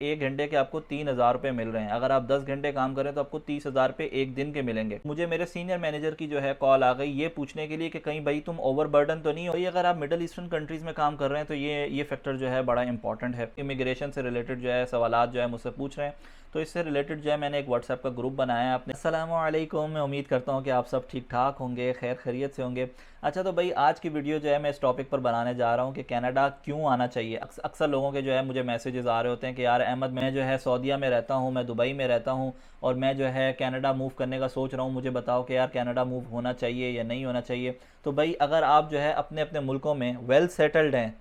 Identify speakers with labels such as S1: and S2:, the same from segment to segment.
S1: 1 घंटे के आपको 3,000 रुपये मिल रहे हैं। अगर आप 10 घंटे काम करें तो आपको 30,000 रुपये एक दिन के मिलेंगे। मुझे मेरे सीनियर मैनेजर की जो है कॉल आ गई ये पूछने के लिए कि कहीं भाई तुम ओवरबर्डन तो नहीं हो। भाई अगर आप मिडिल ईस्टर्न कंट्रीज़ में काम कर रहे हैं तो ये फैक्टर जो है बड़ा इंपॉर्टेंट है। इमिग्रेशन से रिलेटेड जो है सवालात जो है मुझसे पूछ रहे हैं, तो इससे रिलेटेड जो है मैंने एक व्हाट्सएप का ग्रुप बनाया है आपने। अस्सलाम वालेकुम, मैं उम्मीद करता हूँ कि आप सब ठीक ठाक होंगे, खैर खैरियत से होंगे। अच्छा तो भाई आज की वीडियो जो है मैं इस टॉपिक पर बनाने जा रहा हूँ कि कनाडा क्यों आना चाहिए। अक्सर लोगों के जो है मुझे मैसेजेस आ रहे होते हैं कि यार अहमद, मैं जो है सऊदीया में रहता हूँ, मैं दुबई में रहता हूँ और मैं जो है कनाडा मूव करने का सोच रहा हूँ, मुझे बताओ कि यार कनाडा मूव होना चाहिए या नहीं होना चाहिए। तो भाई अगर आप जो है अपने अपने मुल्कों में वेल सेटल्ड हैं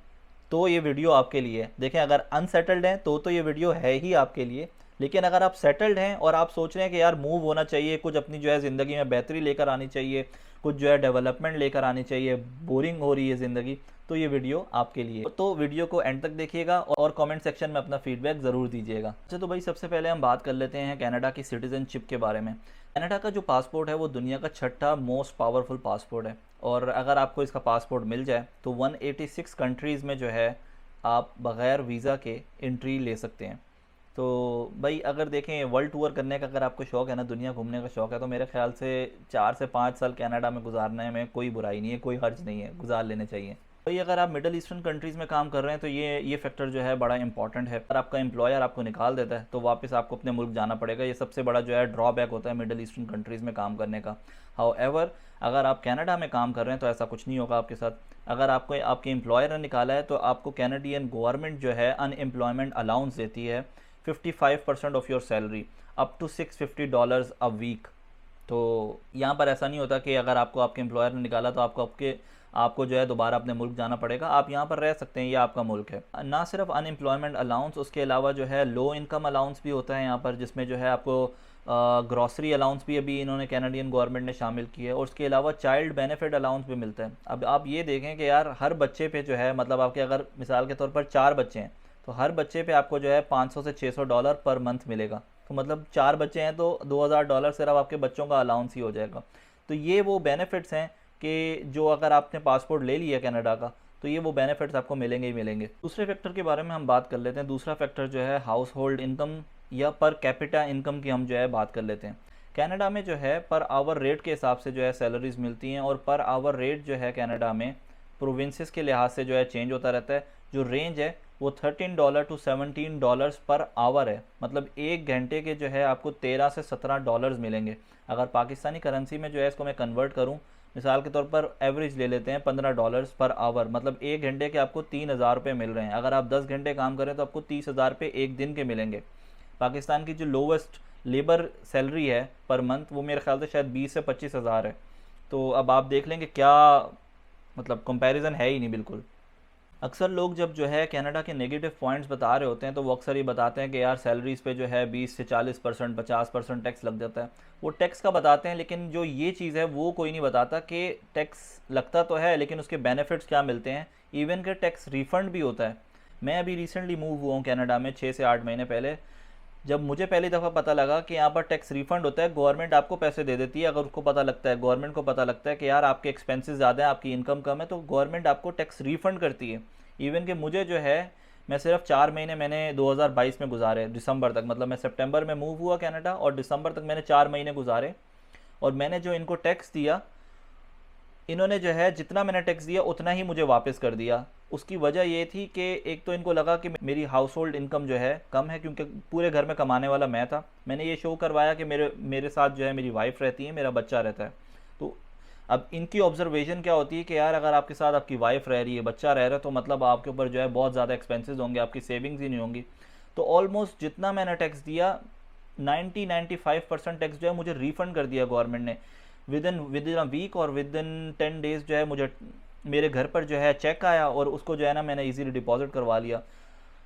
S1: तो ये वीडियो आपके लिए है। देखें, अगर अनसेटल्ड हैं तो ये वीडियो है ही आपके लिए, लेकिन अगर आप सेटल्ड हैं और आप सोच रहे हैं कि यार मूव होना चाहिए, कुछ अपनी जो है ज़िंदगी में बेहतरी लेकर आनी चाहिए, कुछ जो है डेवलपमेंट लेकर आनी चाहिए, बोरिंग हो रही है ज़िंदगी, तो ये वीडियो आपके लिए। तो वीडियो को एंड तक देखिएगा और कमेंट सेक्शन में अपना फीडबैक ज़रूर दीजिएगा। अच्छा तो भाई सबसे पहले हम बात कर लेते हैं कनाडा की सिटीज़नशिप के बारे में। कनाडा का जो पासपोर्ट है वो दुनिया का छठा मोस्ट पावरफुल पासपोर्ट है, और अगर आपको इसका पासपोर्ट मिल जाए तो 186 कंट्रीज़ में जो है आप बग़ैर वीज़ा के एंट्री ले सकते हैं। तो भाई अगर देखें वर्ल्ड टूर करने का अगर आपको शौक़ है ना, दुनिया घूमने का शौक़ है, तो मेरे ख्याल से 4 से 5 साल कनाडा में गुजारने में कोई बुराई नहीं है, कोई हर्ज नहीं है, गुजार लेने चाहिए। भाई अगर आप मिडिल ईस्टर्न कंट्रीज़ में काम कर रहे हैं तो ये फैक्टर जो है बड़ा इंपॉर्टेंट है। अगर आपका एम्प्लॉयर आपको निकाल देता है तो वापस आपको अपने मुल्क जाना पड़ेगा। ये सबसे बड़ा जो है ड्रॉबैक होता है मिडिल ईस्टर्न कंट्रीज़ में काम करने का। हाउएवर अगर आप कनाडा में काम कर रहे हैं तो ऐसा कुछ नहीं होगा आपके साथ। अगर आपको आपके एम्प्लॉयर ने निकाला है तो आपको कैनेडियन गवर्नमेंट जो है अनएम्प्लॉयमेंट अलाउंस देती है 55% of your salary up to $650 a week. तो यहाँ पर ऐसा नहीं होता कि अगर आपको आपके एम्प्लॉयर ने निकाला तो आपको जो है दोबारा अपने मुल्क जाना पड़ेगा। आप यहाँ पर रह सकते हैं, ये आपका मुल्क है। ना सिर्फ अनएम्प्लॉयमेंट अलाउंस, उसके अलावा जो है लो इनकम अलाउंस भी होता है यहाँ पर, जिसमें जो है आपको ग्रॉसरी अलाउंस भी अभी इन्होंने कैनेडियन गवर्नमेंट ने शामिल किया है, और उसके अलावा चाइल्ड बेनिफिट अलाउंस भी मिलता है। अब आप ये देखें कि यार हर बच्चे पे जो है, मतलब आपके अगर मिसाल के तौर पर 4 बच्चे हैं तो हर बच्चे पे आपको जो है $500 से $600 पर मंथ मिलेगा। तो मतलब 4 बच्चे हैं तो $2,000 सिर्फ आपके बच्चों का अलाउंस ही हो जाएगा। तो ये वो बेनिफिट्स हैं कि जो अगर आपने पासपोर्ट ले लिया कनाडा का तो ये वो बेनिफिट्स आपको मिलेंगे ही मिलेंगे। दूसरे फैक्टर के बारे में हम बात कर लेते हैं। दूसरा फैक्टर जो है हाउस होल्ड इनकम या पर कैपिटा इनकम की हम जो है बात कर लेते हैं। कनाडा में जो है पर आवर रेट के हिसाब से जो है सैलरीज मिलती हैं, और पर आवर रेट जो है कनाडा में प्रोविंसेस के लिहाज से जो है चेंज होता रहता है। जो रेंज है वो $13 टू $17 पर आवर है, मतलब 1 घंटे के जो है आपको $13 से $17 मिलेंगे। अगर पाकिस्तानी करेंसी में जो है इसको मैं कन्वर्ट करूं, मिसाल के तौर पर एवरेज ले लेते हैं $15 पर आवर, मतलब 1 घंटे के आपको 3,000 रुपये मिल रहे हैं। अगर आप 10 घंटे काम करें तो आपको 30,000 रुपये एक दिन के मिलेंगे। पाकिस्तान की जो लोवेस्ट लेबर सैलरी है पर मंथ वो मेरे ख्याल से शायद 20 से 25,000 है। तो अब आप देख लेंगे क्या, मतलब कंपैरिजन है ही नहीं बिल्कुल। अक्सर लोग जब जो है कनाडा के नेगेटिव पॉइंट्स बता रहे होते हैं तो वो अक्सर ये बताते हैं कि यार सैलरीज़ पे जो है 20 से 40%, 50% टैक्स लग जाता है। वो टैक्स का बताते हैं, लेकिन जो ये चीज़ है वो कोई नहीं बताता कि टैक्स लगता तो है लेकिन उसके बेनिफिट्स क्या मिलते हैं। इवन के टैक्स रिफ़ंड भी होता है। मैं अभी रिसेंटली मूव हुआ हूँ कनाडा में 6 से 8 महीने पहले। जब मुझे पहली दफ़ा पता लगा कि यहाँ पर टैक्स रिफंड होता है, गवर्नमेंट आपको पैसे दे देती है। अगर उसको पता लगता है, गवर्नमेंट को पता लगता है कि यार आपके एक्सपेंसेस ज़्यादा है, आपकी इनकम कम है, तो गवर्नमेंट आपको टैक्स रिफंड करती है। इवन कि मुझे जो है, मैं सिर्फ 4 महीने मैंने 2022 में गुजारे, दिसंबर तक, मतलब मैं सितंबर में मूव हुआ कनाडा और दिसंबर तक मैंने 4 महीने गुजारे, और मैंने जो इनको टैक्स दिया, इन्होंने जो है जितना मैंने टैक्स दिया उतना ही मुझे वापस कर दिया। उसकी वजह ये थी कि एक तो इनको लगा कि मेरी हाउस होल्ड इनकम जो है कम है, क्योंकि पूरे घर में कमाने वाला मैं था। मैंने ये शो करवाया कि मेरे साथ जो है मेरी वाइफ रहती है, मेरा बच्चा रहता है। तो अब इनकी ऑब्जर्वेशन क्या होती है कि यार अगर आपके साथ आपकी वाइफ रह रही है, बच्चा रह रहा है, तो मतलब आपके ऊपर जो है बहुत ज़्यादा एक्सपेंसेस होंगे, आपकी सेविंग्स ही नहीं होंगी। तो ऑलमोस्ट जितना मैंने टैक्स दिया 90-95% टैक्स जो है मुझे रिफ़ंड कर दिया गवर्नमेंट ने विद इन अ वीक, और विद इन 10 डेज़ जो है मुझे मेरे घर पर जो है चेक आया और उसको जो है ना मैंने इजीली डिपॉजिट करवा लिया,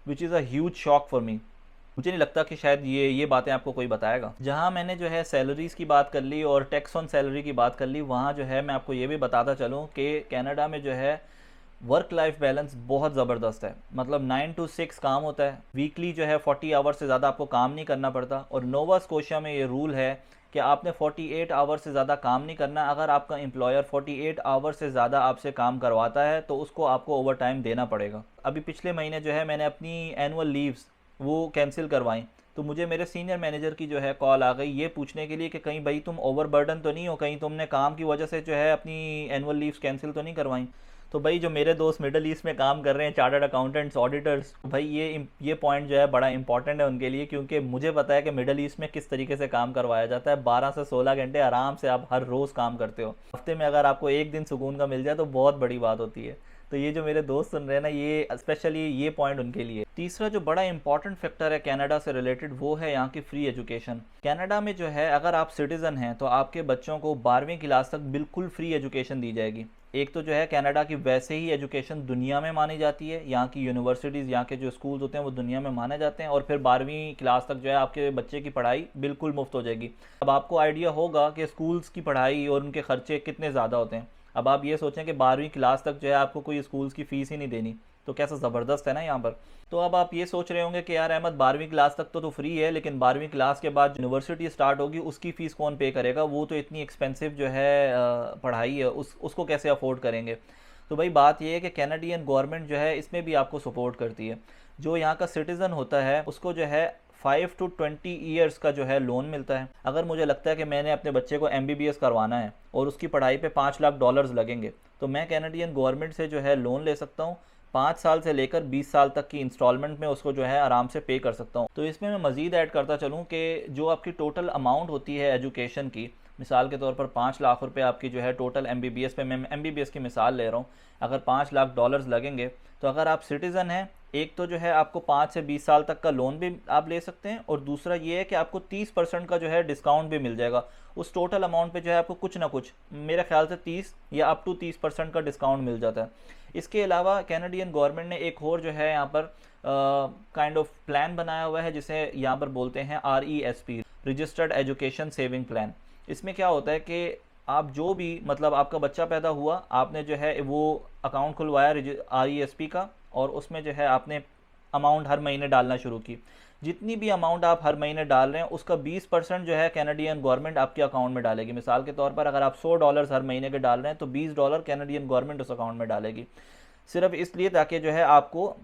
S1: which is a huge shock for me. मुझे नहीं लगता कि शायद ये बातें आपको कोई बताएगा। जहाँ मैंने जो है सैलरीज़ की बात कर ली और टैक्स ऑन सैलरी की बात कर ली, वहाँ जो है मैं आपको ये भी बताता चलूँ कि कनाडा में जो है वर्क लाइफ बैलेंस बहुत ज़बरदस्त है। मतलब 9 to 6 काम होता है, वीकली जो है 40 आवर्स से ज़्यादा आपको काम नहीं करना पड़ता। और नोवा स्कोशिया में ये रूल है कि आपने 48 आवर से ज़्यादा काम नहीं करना। अगर आपका एम्प्लॉयर 48 आवर से ज़्यादा आपसे काम करवाता है तो उसको आपको ओवर टाइम देना पड़ेगा। अभी पिछले महीने जो है मैंने अपनी एनुअल लीव्स वो कैंसिल करवाई, तो मुझे मेरे सीनियर मैनेजर की जो है कॉल आ गई ये पूछने के लिए कि कहीं भाई तुम ओवरबर्डन तो नहीं हो, कहीं तुमने काम की वजह से जो है अपनी एनुअल लीव्स कैंसिल तो नहीं करवाई। तो भाई जो मेरे दोस्त मिडल ईस्ट में काम कर रहे हैं, चार्टर्ड अकाउंटेंट्स, ऑडिटर्स, भाई ये पॉइंट जो है बड़ा इंपॉर्टेंट है उनके लिए, क्योंकि मुझे पता है कि मिडल ईस्ट में किस तरीके से काम करवाया जाता है। 12 से 16 घंटे आराम से आप हर रोज़ काम करते हो। हफ्ते में अगर आपको एक दिन सुकून का मिल जाए तो बहुत बड़ी बात होती है। तो ये जो मेरे दोस्त सुन रहे हैं ना, ये स्पेशली ये पॉइंट उनके लिए। तीसरा जो बड़ा इंपॉर्टेंट फैक्टर है कनाडा से रिलेटेड, वो है यहाँ की फ्री एजुकेशन। कनाडा में जो है अगर आप सिटीज़न हैं तो आपके बच्चों को 12वीं क्लास तक बिल्कुल फ्री एजुकेशन दी जाएगी। एक तो जो है कनाडा की वैसे ही एजुकेशन दुनिया में मानी जाती है, यहाँ की यूनिवर्सिटीज़, यहाँ के जो स्कूल्स होते हैं वो दुनिया में माने जाते हैं, और फिर 12वीं क्लास तक जो है आपके बच्चे की पढ़ाई बिल्कुल मुफ्त हो जाएगी। अब आपको आइडिया होगा कि स्कूल्स की पढ़ाई और उनके खर्चे कितने ज़्यादा होते हैं। अब आप ये सोचें कि 12वीं क्लास तक जो है आपको कोई स्कूल्स की फ़ीस ही नहीं देनी, तो कैसा ज़बरदस्त है ना यहाँ पर। तो अब आप ये सोच रहे होंगे कि यार अहमद 12वीं क्लास तक तो फ्री है, लेकिन 12वीं क्लास के बाद यूनिवर्सिटी स्टार्ट होगी उसकी फ़ीस कौन पे करेगा, वो तो इतनी एक्सपेंसिव जो है पढ़ाई है, उसको कैसे अफोर्ड करेंगे। तो भाई बात ये है कि कैनेडियन गवर्नमेंट जो है इसमें भी आपको सपोर्ट करती है। जो यहाँ का सिटीज़न होता है उसको जो है 5 to 20 ईयर्स का जो है लोन मिलता है। अगर मुझे लगता है कि मैंने अपने बच्चे को MBBS करवाना है और उसकी पढ़ाई पे $5 लाख लगेंगे, तो मैं कैनेडियन गवर्नमेंट से जो है लोन ले सकता हूँ। 5 साल से लेकर 20 साल तक की इंस्टॉलमेंट में उसको जो है आराम से पे कर सकता हूँ। तो इसमें मैं मज़ीद ऐड करता चलूँ कि जो आपकी टोटल अमाउंट होती है एजुकेशन की, मिसाल के तौर पर 5 लाख रुपए आपकी जो है टोटल MBBS पे, मैं MBBS की मिसाल ले रहा हूँ, अगर $5 लाख लगेंगे, तो अगर आप सिटीज़न हैं, एक तो जो है आपको 5 से 20 साल तक का लोन भी आप ले सकते हैं, और दूसरा ये है कि आपको 30% का जो है डिस्काउंट भी मिल जाएगा उस टोटल अमाउंट पे। जो है आपको कुछ ना कुछ, मेरे ख्याल से 30 या अप टू 30% का डिस्काउंट मिल जाता है। इसके अलावा कैनेडियन गवर्नमेंट ने एक और जो है यहाँ पर काइंड ऑफ प्लान बनाया हुआ है, जिसे यहाँ पर बोलते हैं RESP, registered education saving plan. इसमें क्या होता है कि आप जो भी, मतलब आपका बच्चा पैदा हुआ, आपने जो है वो अकाउंट खुलवाया RESP का, और उसमें जो है आपने अमाउंट हर महीने डालना शुरू की। जितनी भी अमाउंट आप हर महीने डाल रहे हैं उसका 20% जो है कैनेडियन गवर्नमेंट आपके अकाउंट में डालेगी। मिसाल के तौर पर अगर आप $100 हर महीने के डाल रहे हैं तो $20 कैनेडियन गवर्नमेंट उस अकाउंट में डालेगी, सिर्फ इसलिए ताकि जो है आपको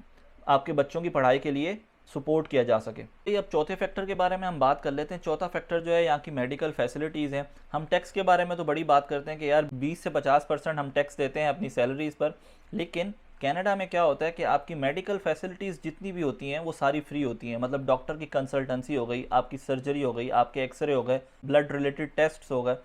S1: आपके बच्चों की पढ़ाई के लिए सपोर्ट किया जा सके। अब चौथे फैक्टर के बारे में हम बात कर लेते हैं। चौथा फैक्टर जो है यहाँ की मेडिकल फैसिलिटीज़ हैं। हम टैक्स के बारे में तो बड़ी बात करते हैं कि यार 20 से 50% हम टैक्स देते हैं अपनी सैलरीज़ पर, लेकिन कनाडा में क्या होता है कि आपकी मेडिकल फैसिलिटीज़ जितनी भी होती हैं वो सारी फ्री होती हैं। मतलब डॉक्टर की कंसल्टेंसी हो गई, आपकी सर्जरी हो गई, आपके एक्सरे हो गए, ब्लड रिलेटेड टेस्ट्स हो गए,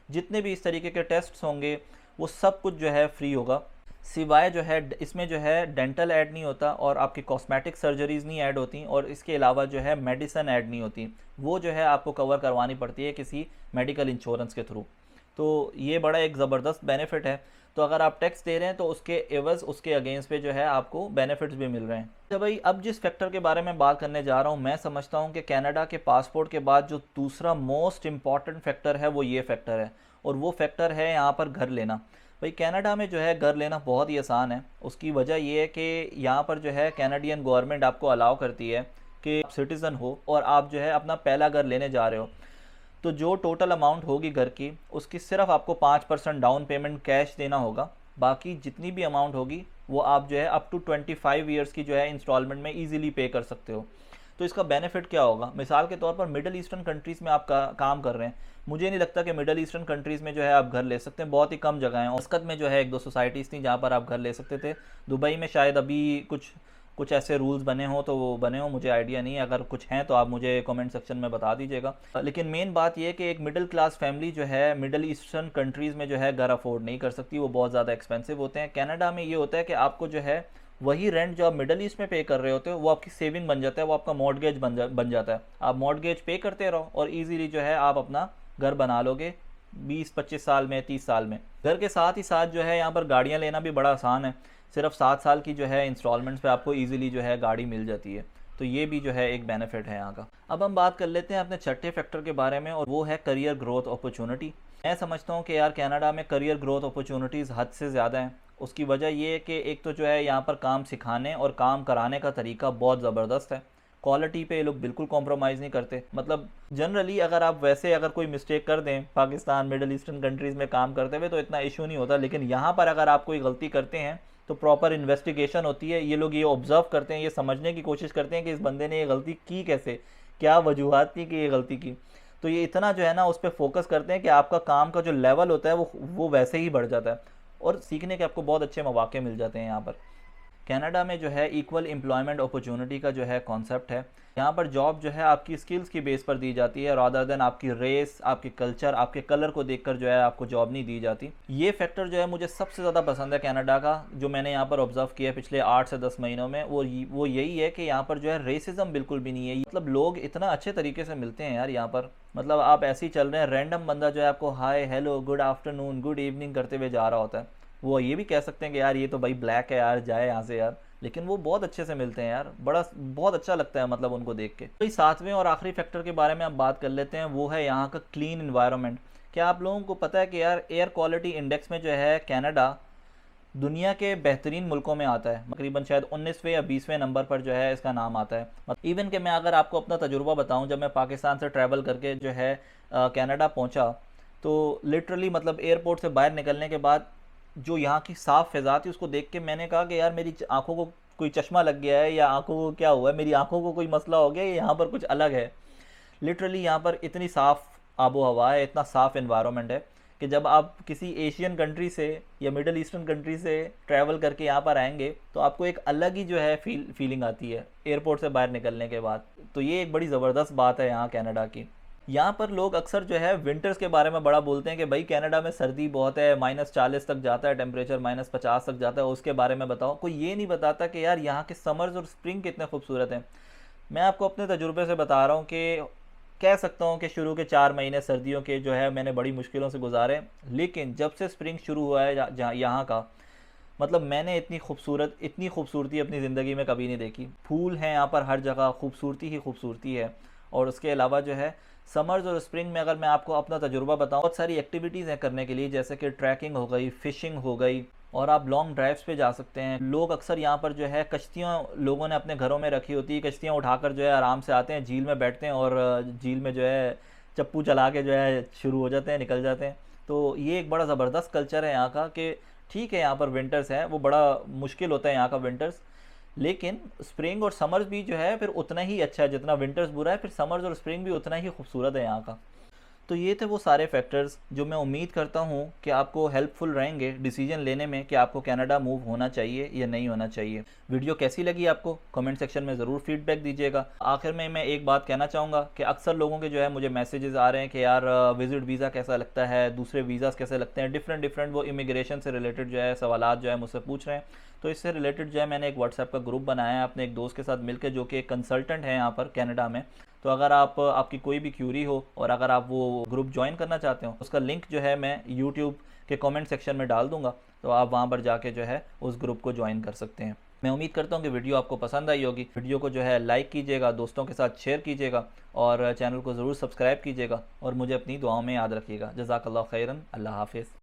S1: जितने भी इस तरीके के टेस्ट्स होंगे वो सब कुछ जो है फ्री होगा। सिवाय जो है इसमें जो है डेंटल ऐड नहीं होता, और आपकी कॉस्मेटिक सर्जरीज़ नहीं ऐड होती, और इसके अलावा जो है मेडिसिन ऐड नहीं होती, वो जो है आपको कवर करवानी पड़ती है किसी मेडिकल इंश्योरेंस के थ्रू। तो ये बड़ा एक ज़बरदस्त बेनिफिट है। तो अगर आप टैक्स दे रहे हैं तो उसके एवज़, उसके अगेंस्ट पे जो है आपको बेनिफिट्स भी मिल रहे हैं। तो भाई अब जिस फैक्टर के बारे में बात करने जा रहा हूँ, मैं समझता हूँ कि कनाडा के पासपोर्ट के बाद जो दूसरा मोस्ट इम्पॉर्टेंट फैक्टर है वो ये फैक्टर है, और वो फैक्टर है यहाँ पर घर लेना। भाई कनाडा में जो है घर लेना बहुत ही आसान है। उसकी वजह ये है कि यहाँ पर जो है कैनेडियन गवर्नमेंट आपको अलाउ करती है कि आप सिटीज़न हो और आप जो है अपना पहला घर लेने जा रहे हो, तो जो टोटल अमाउंट होगी घर की, उसकी सिर्फ आपको 5% डाउन पेमेंट कैश देना होगा। बाकी जितनी भी अमाउंट होगी वो आप जो है अप टू 25 ईयर्स की जो है इंस्टॉलमेंट में ईजिली पे कर सकते हो। तो इसका बेनिफिट क्या होगा, मिसाल के तौर पर मिडल ईस्टर्न कंट्रीज़ में आप काम कर रहे हैं, मुझे नहीं लगता कि मिडल ईस्टर्न कंट्रीज़ में जो है आप घर ले सकते हैं, बहुत ही कम जगह हैं। मस्कत में जो है 1-2 सोसाइटीज़ थी जहाँ पर आप घर ले सकते थे। दुबई में शायद अभी कुछ ऐसे रूल्स बने हों, तो वो बने हों, मुझे आइडिया नहीं है। अगर कुछ हैं तो आप मुझे कमेंट सेक्शन में बता दीजिएगा। लेकिन मेन बात ये है कि एक मिडिल क्लास फैमिली जो है मिडिल ईस्टर्न कंट्रीज़ में जो है घर अफोर्ड नहीं कर सकती, वो बहुत ज़्यादा एक्सपेंसिव होते हैं। कनाडा में ये होता है कि आपको जो है वही रेंट जो आप मिडल ईस्ट में पे कर रहे होते हो वो आपकी सेविंग बन जाता है, वो आपका मॉर्टगेज बन जाता है। आप मॉर्टगेज पे करते रहो और ईजीली जो है आप अपना घर बना लोगे 20-25 साल में, 30 साल में। घर के साथ ही साथ जो है यहाँ पर गाड़ियाँ लेना भी बड़ा आसान है। सिर्फ 7 साल की जो है इंस्टॉलमेंट्स पे आपको इजीली जो है गाड़ी मिल जाती है। तो ये भी जो है एक बेनिफिट है यहाँ का। अब हम बात कर लेते हैं अपने छठे फैक्टर के बारे में, और वो है करियर ग्रोथ अपॉर्चुनिटी। मैं समझता हूँ कि यार कनाडा में करियर ग्रोथ अपॉर्चुनिटीज़ हद से ज़्यादा हैं। उसकी वजह ये है कि एक तो जो है यहाँ पर काम सिखाने और काम कराने का तरीका बहुत ज़बरदस्त है। क्वालिटी पे ये लोग बिल्कुल कॉम्प्रोमाइज़ नहीं करते। मतलब जनरली अगर आप वैसे अगर कोई मिस्टेक कर दें पाकिस्तान, मिडल ईस्टर्न कंट्रीज़ में काम करते हुए, तो इतना इशू नहीं होता, लेकिन यहाँ पर अगर आप कोई गलती करते हैं तो प्रॉपर इन्वेस्टिगेशन होती है, ये लोग ये ऑब्जर्व करते हैं, ये समझने की कोशिश करते हैं कि इस बंदे ने ये गलती की कैसे, क्या वजूहत थी कि ये गलती की। तो ये इतना जो है ना उस पर फोकस करते हैं कि आपका काम का जो लेवल होता है वो वैसे ही बढ़ जाता है और सीखने के आपको बहुत अच्छे मौके मिल जाते हैं यहाँ पर। कनाडा में जो है इक्वल एम्प्लॉयमेंट अपॉर्चुनिटी का जो है कॉन्सेप्ट है। यहाँ पर जॉब जो है आपकी स्किल्स की बेस पर दी जाती है, रादर देन आपकी रेस, आपके कल्चर, आपके कलर को देखकर जो है आपको जॉब नहीं दी जाती। ये फैक्टर जो है मुझे सबसे ज़्यादा पसंद है कनाडा का, जो मैंने यहाँ पर ऑब्जर्व किया पिछले 8 से 10 महीनों में, वो यही है कि यहाँ पर जो है रेसिज्म बिल्कुल भी नहीं है। मतलब लोग इतना अच्छे तरीके से मिलते हैं यार यहाँ पर। मतलब आप ऐसे ही चल रहे हैं, रैंडम बंदा जो है आपको hi, hello, good afternoon, good evening करते हुए जा रहा होता है। वो ये भी कह सकते हैं कि यार ये तो भाई ब्लैक है यार, जाए यहाँ से यार, लेकिन वो बहुत अच्छे से मिलते हैं यार, बहुत अच्छा लगता है मतलब उनको देख के। तो सातवें और आखिरी फैक्टर के बारे में आप बात कर लेते हैं, वो है यहाँ का क्लीन इन्वायरमेंट। क्या आप लोगों को पता है कि यार एयर क्वालिटी इंडेक्स में जो है कनाडा दुनिया के बेहतरीन मुल्कों में आता है, तकरीबन शायद 19वें या 20वें नंबर पर जो है इसका नाम आता है। इवन कि मैं अगर आपको अपना तजुर्बा बताऊं, जब मैं पाकिस्तान से ट्रैवल करके जो है कनाडा पहुंचा, तो लिटरली मतलब एयरपोर्ट से बाहर निकलने के बाद जो यहाँ की साफ़ फ़िज़ा थी उसको देख के मैंने कहा कि यार मेरी आंखों को कोई चश्मा लग गया है या आंखों को क्या हुआ है, मेरी आंखों को कोई मसला हो गया, यहाँ पर कुछ अलग है। लिटरली यहाँ पर इतनी साफ़ आबो हवा है, इतना साफ़ इन्वायरमेंट है कि जब आप किसी एशियन कंट्री से या मिडल ईस्टर्न कंट्री से ट्रैवल करके यहाँ पर आएंगे तो आपको एक अलग ही जो है फीलिंग आती है एयरपोर्ट से बाहर निकलने के बाद। तो ये एक बड़ी ज़बरदस्त बात है यहाँ कनाडा की। यहाँ पर लोग अक्सर जो है विंटर्स के बारे में बड़ा बोलते हैं कि भाई कनाडा में सर्दी बहुत है, -40 तक जाता है टेम्परेचर, -50 तक जाता है, उसके बारे में बताओ। कोई ये नहीं बताता कि यार यहाँ के समर्स और स्प्रिंग कितने खूबसूरत हैं। मैं आपको अपने तजुर्बे से बता रहा हूँ कि कह सकता हूँ कि शुरू के 4 महीने सर्दियों के जो है मैंने बड़ी मुश्किलों से गुजारे, लेकिन जब से स्प्रिंग शुरू हुआ है यहाँ का, मतलब मैंने इतनी खूबसूरती अपनी ज़िंदगी में कभी नहीं देखी। फूल हैं यहाँ पर हर जगह, खूबसूरती ही खूबसूरती है। और उसके अलावा जो है समर्स और स्प्रिंग में अगर मैं आपको अपना तजुर्बा बताऊँ, बहुत सारी एक्टिविटीज़ हैं करने के लिए, जैसे कि ट्रैकिंग हो गई, फ़िशिंग हो गई, और आप लॉन्ग ड्राइव्स पे जा सकते हैं। लोग अक्सर यहाँ पर जो है कश्तियाँ लोगों ने अपने घरों में रखी होती है, कश्तियाँ उठाकर जो है आराम से आते हैं, झील में बैठते हैं और झील में जो है चप्पू चला के जो है शुरू हो जाते हैं, निकल जाते हैं। तो ये एक बड़ा ज़बरदस्त कल्चर है यहाँ का कि ठीक है यहाँ पर विंटर्स है, वो बड़ा मुश्किल होता है यहाँ का विंटर्स, लेकिन स्प्रिंग और समर्स भी जो है फिर उतना ही अच्छा है। जितना विंटर्स बुरा है, फिर समर्स और स्प्रिंग भी उतना ही खूबसूरत है यहाँ का। तो ये थे वो सारे फैक्टर्स जो मैं उम्मीद करता हूँ कि आपको हेल्पफुल रहेंगे डिसीजन लेने में कि आपको कनाडा मूव होना चाहिए या नहीं होना चाहिए। वीडियो कैसी लगी आपको कमेंट सेक्शन में ज़रूर फीडबैक दीजिएगा। आखिर में मैं एक बात कहना चाहूँगा कि अक्सर लोगों के जो है मुझे मैसेजेस आ रहे हैं कि यार विजिट वीज़ा कैसा लगता है, दूसरे वीज़ास कैसे लगते हैं, डिफरेंट वो इमिग्रेशन से रिलेटेड जो है सवालात जो है मुझसे पूछ रहे हैं। तो इससे रिलेटेड जो है मैंने एक व्हाट्सएप का ग्रुप बनाया है अपने एक दोस्त के साथ मिलकर, जो कि एक कंसल्टेंट है यहाँ पर कनाडा में। तो अगर आपकी कोई भी क्यूरी हो और अगर आप वो ग्रुप ज्वाइन करना चाहते हो, उसका लिंक जो है मैं यूट्यूब के कमेंट सेक्शन में डाल दूंगा, तो आप वहाँ पर जाके जो है उस ग्रुप को ज्वाइन कर सकते हैं। मैं उम्मीद करता हूँ कि वीडियो आपको पसंद आई होगी। वीडियो को जो है लाइक कीजिएगा, दोस्तों के साथ शेयर कीजिएगा और चैनल को ज़रूर सब्सक्राइब कीजिएगा और मुझे अपनी दुआओं में याद रखिएगा। जज़ाकल्लाह खैरन। अल्लाह हाफ़िज़।